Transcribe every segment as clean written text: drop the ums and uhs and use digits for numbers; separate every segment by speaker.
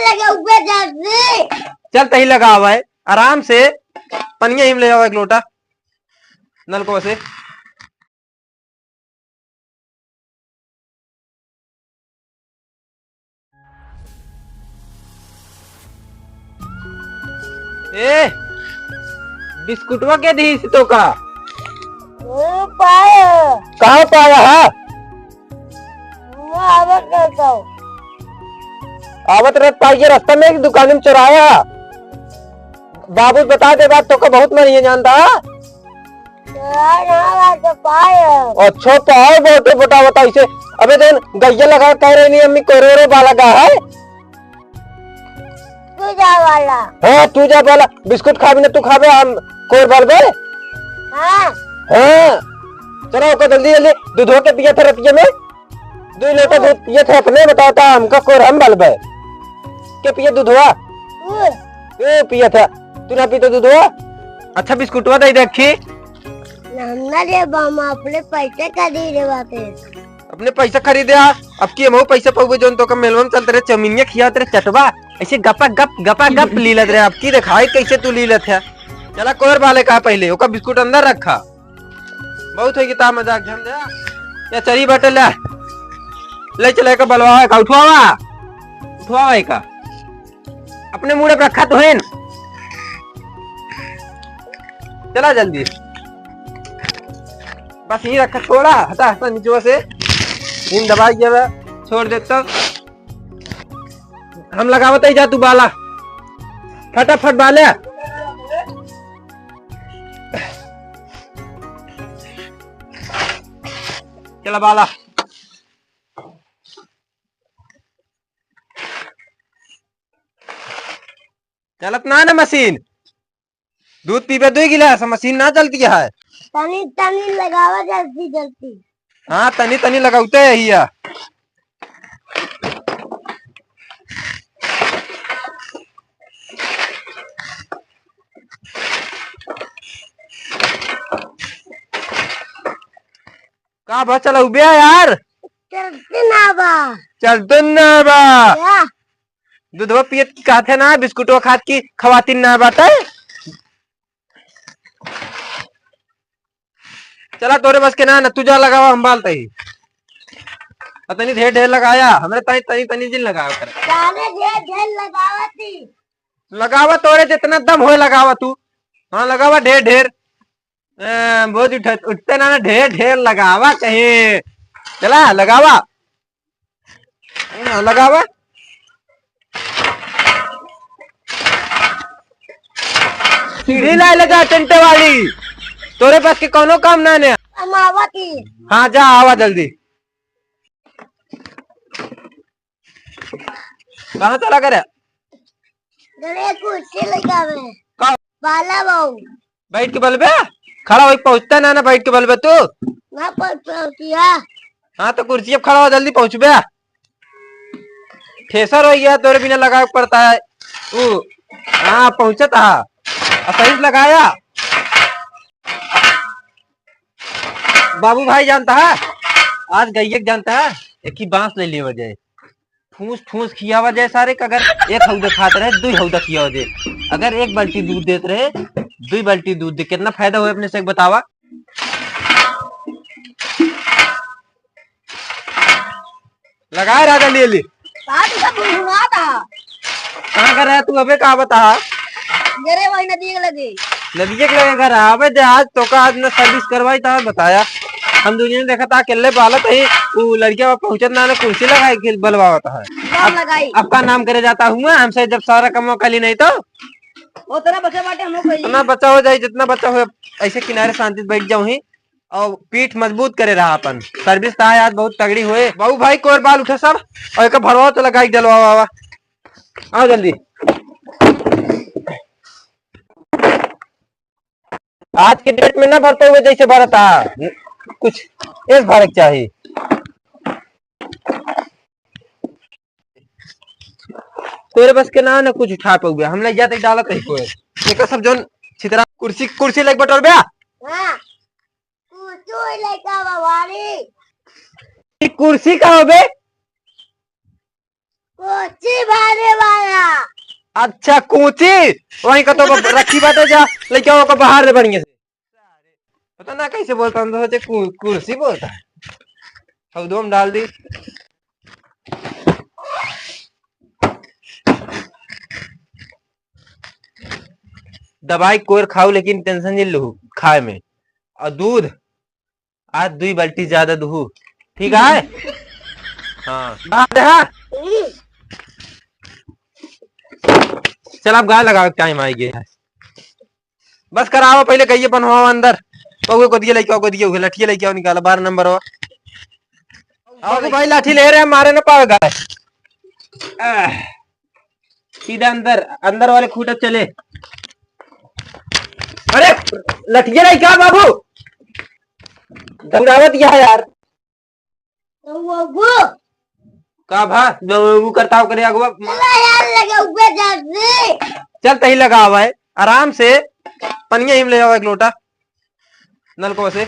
Speaker 1: लगे ऊपर जल्दी।
Speaker 2: चल तही लगा हुआ है आराम से। पनिया हिम ले जाओ एक लोटा नलको से। ए बिस्कुटवा के दी तो का
Speaker 1: पाया
Speaker 2: कहाँ पाया है?
Speaker 1: आवत करता हूँ।
Speaker 2: आवत रत पाइए रास्ता में एक दुकान में चुराया। बाबू बता दे बात तो का बहुत नहीं जानता।
Speaker 1: तो पाया
Speaker 2: अच्छा पाओ बहुत बता बता इसे। अबे देन गैया लगा कह रही नहीं अम्मी करोड़ों वाला का है।
Speaker 1: तू जा वाला।
Speaker 2: हाँ तू जा वाला बिस्कुट खा भी ना तू खावे हम कोर बाल बे।
Speaker 1: हाँ
Speaker 2: हाँ चलो को जल्दी जल्दी दूध हो के पिया था रतिया में 2 लीटर दूध पिए थे अपने बताता हमका कोर हम बाल बे के पिए दूध हुआ ए पिया था तू ना पीते दूध हुआ। अच्छा बिस्कुट हुआ दे रखी
Speaker 1: हमने रे बामा अपने पैसे खरीदे बाते
Speaker 2: अपने पैसा खरीदे अब की हम पैसा पाऊंगे जो तो का मेलवा में चलते रहे चमीनिया खिया तेरे चटवा ऐसे गपा गप लीलत रहे आपकी दिखाई कैसे तू लीलत है। चला कोर वाले का पहले ओका बिस्कुट अंदर रखा बहुत है किताब मजाक झम दे या चरी बटे ले चले का बलवा का उठवावा का अपने मुंह पे रखा तो है चला जल्दी बस यही रखा छोड़ा हटा हटा नीचे से इन दबाई जब छोड़ देता हम लगावत ही जा तू बाला फटाफट बाले चला बाला चलत ना मशीन दूध पीबे 2 गिलास मशीन ना चलती है।
Speaker 1: तनी तनी लगावा जल्दी जल्दी।
Speaker 2: हाँ तनी तनी लगाते है हिया कहाँ बस चला उबे यार चलते ना बा दूधवा पियत की कहते ना बिस्कुटवा खात की खवातीन ना बात है। चला तोरे बस के ना तुझा लगावा हम बालते ही तनी ढेर ढेर लगाया हमने तनी तनी तनी दिन लगाया कर लगावा तोरे जितना दम हो लगावा तू। हाँ लगावा ढेर ढेर बहुत उठते ना ढेर ढेर लगावा कहीं चला लगावा लगावा सीढ़ी ला लगा टेंटे वाली तोरे पास के कोनो काम ना ने हाँ जा आवा जल्दी कहाँ चला करे
Speaker 1: कुर्सी लगावे बाला बाऊ
Speaker 2: बैठ के बलबे खड़ा हो पहुंचता ना बैठ के बलबे तू
Speaker 1: ना पहुंचिया।
Speaker 2: हाँ तो कुर्सी अब खड़ा हो जल्दी पहुंच बे ठेसर हो गया तोरे बिना लगा पड़ता है तू। हाँ पहुंचत हा सही लगाया बाबू भाई जानता है आज गैयक जानता है एक ही बांस ले लिए वजह ठूस ठूस खिया वजह सारे अगर एक हौदा खाते रहे 2 हौदा खिया वजह अगर 1 बाल्टी दूध देते रहे 2 बाल्टी दूध दे कितना फायदा हुआ अपने से बतावा। लगाए राजा ले ली कहाँ कर रहा है तू अबे कहा बता
Speaker 1: वही नदी लगे
Speaker 2: घर आवे आज तो का आज न सर्विस करवाई था बताया हम दुनिया ने देखा था अकेले बालत ही वो लड़किया पहुंचत ना कुर्सी लगाई बलवाता है अब का नाम करे जाता हूँ हमसे जब सारा कमो काली नहीं तो
Speaker 1: उतना बच्चा बाटे हम लोग
Speaker 2: इतना बच्चा हो जाए जितना बच्चा हो ऐसे किनारे शांति बैठ जाऊं ही और पीठ मजबूत करे रहा अपन सर्विस था आज बहुत तगड़ी हुए बाबू भाई कोर बाल उठे सब और एक भरवा तो लगाई जलवा आओ जल्दी आज के डेट में ना भरते हुए जैसे भरता कुछ इस फर्क चाहिए। तोरे बस के ना कुछ उठा पाऊगे हम ले जाते डाला कहीं को एक सब जोन छितरा कुर्सी कुर्सी लेके बटोर बे
Speaker 1: हां कुर्सी लेके वाली
Speaker 2: कुर्सी का हो बे
Speaker 1: कुर्सी भारे वाला
Speaker 2: अच्छा कूची वहीं का तो रखी बात है जा लेके को बाहर ले बढ़िया से पता ना कैसे बोलता हूँ तो कुर्सी बोलता है हौदो डाल दी दवाई कोर खाऊ लेकिन टेंशन नहीं लू खाए में और दूध आज 2 बाल्टी ज्यादा दूह ठीक है हाँ हाँ चल आप गाय लगा टाइम आई गया बस कराओ पहले कहिए बनवाओ अंदर पहुए को दिए लेके को दिए लठिए लेके आओ निकाला 12 नंबर हो आओ भाई लाठी ले रहे हैं मारे ना पाओ गाय सीधा अंदर अंदर वाले खूटा चले अरे लठिए नहीं क्या बाबू दौड़ावत क्या है यार का भा वो करता हो करे अगवा चल तही लगा हुआ है आराम से पनिया हिम ले जाओ एक लोटा नलको से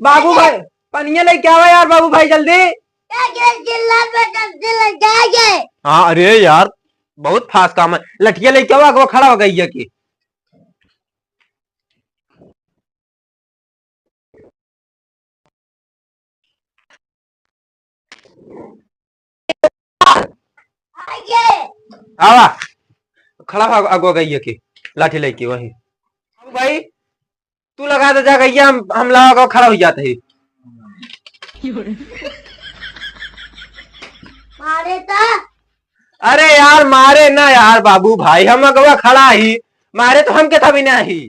Speaker 2: बाबू भाई पनिया ले क्या हुआ यार बाबू भाई जल्दी हाँ अरे यार बहुत फास्ट काम है लठिया ले क्या हुआ अगवा खड़ा हो गई है कि आवा खड़ा अगवा गई है कि लाठी लेके वही भाई तू लगा दे जा गई हम लगा खड़ा हो जाते ही
Speaker 1: मारे था
Speaker 2: अरे यार मारे ना यार बाबू भाई हम अगवा खड़ा ही मारे तो हम के था भी नहीं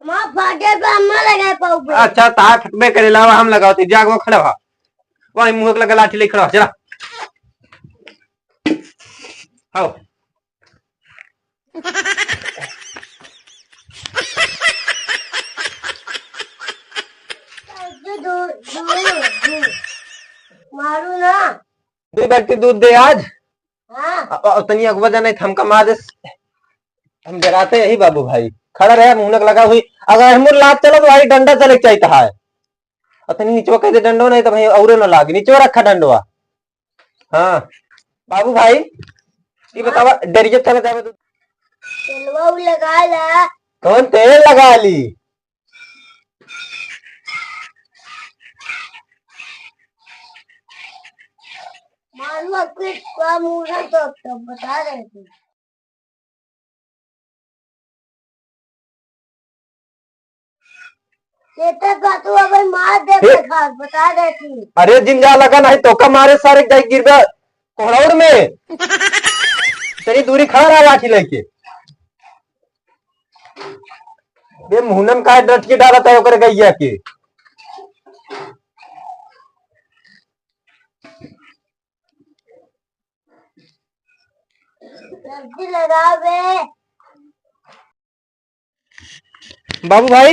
Speaker 1: फाटे पे अम्मा लगाए पाऊ
Speaker 2: अच्छा तार फटबे करे लावा हम लगाओ थे जागवा खड़ा हुआ वही मुंह लगा लाठी ले खड़ा चला आओ
Speaker 1: मारू ना
Speaker 2: 2 बाल्टी दूध दे आज
Speaker 1: हाँ
Speaker 2: तनी अगवा जाना थमका मार दे हम डराते यही बाबू भाई खड़ा रहे मुंह लगा हुई अगर हम लात चलो तो भाई डंडा चले चाहिए है और तनी नीचवा कह दे डंडो नहीं तो भाई और न लागे नीचवा रखा डंडवा हाँ बाबू भाई ये बतावा डरिए चले जावे
Speaker 1: तेलवा लगा ला
Speaker 2: कौन तेल लगा ली
Speaker 1: मालूम का मुंह तो बता रहे थे तू अगर मार दे बता रहे थी
Speaker 2: अरे जिन जा लगा नहीं तो का मारे सारे जाई गिर गए कोहड़ौड़ में तेरी दूरी खड़ा रहा लाठी लेके बे मुहनम का डट के डाला था ओकर गैया के
Speaker 1: सब्जी लगा बे
Speaker 2: बाबू भाई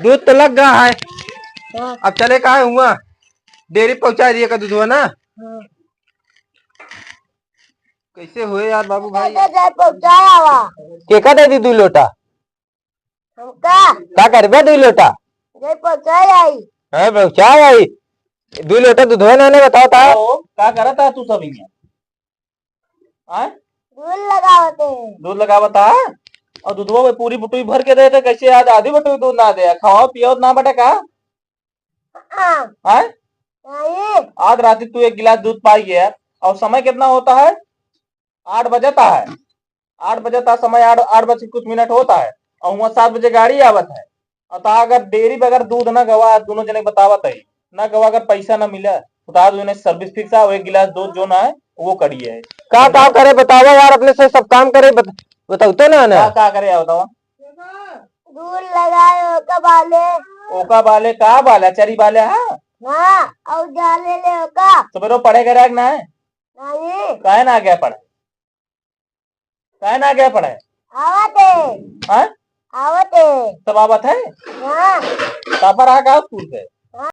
Speaker 2: दूध तो लग गया है अब चले कहा हुआ डेयरी पहुंचा दिए का दूध हुआ ना कैसे हुए यार बाबू भाई
Speaker 1: पहुंचाया हुआ
Speaker 2: केका दे दी 2 लोटा
Speaker 1: हमका
Speaker 2: का करबे 2 लोटा
Speaker 1: पहुंचाया आई
Speaker 2: है पहुंचा आई 2 लोटा दूध हुआ ना बताओ था
Speaker 3: का करा था तू सब दूध लगावता और दूधवा में पूरी बटुई भर के देते कैसे आज आधी बटुई दूध ना दे खाओ पियो ना बटे का आज रात तू 1 गिलास दूध पाई गया और समय कितना होता है 8 बजता है 8 बजता समय 8 बज कुछ मिनट होता है और वहाँ 7 बजे गाड़ी आवत है और अगर डेयरी बगैर दूध ना गवा दोनों जने बतावत है ना गवा अगर पैसा ना मिला तो सर्विस फिक्स है 1 गिलास दूध जो ना है वो कड़ी है
Speaker 2: का काम करे बताओ यार अपने से सब काम करे बताओ तो ना
Speaker 3: का करे बताओ
Speaker 1: दूध लगाए
Speaker 3: ओका बाले का बाले चरी बाले हाँ
Speaker 1: और जाले ले ओका
Speaker 3: सवेरो पढ़े करे ना है
Speaker 1: नहीं
Speaker 3: काहे ना गया पढ़े काहे ना गया पढ़े
Speaker 1: आवते
Speaker 3: हाँ
Speaker 1: आवते
Speaker 3: सब आवत है
Speaker 1: हाँ
Speaker 3: तापर आ का स्कूल से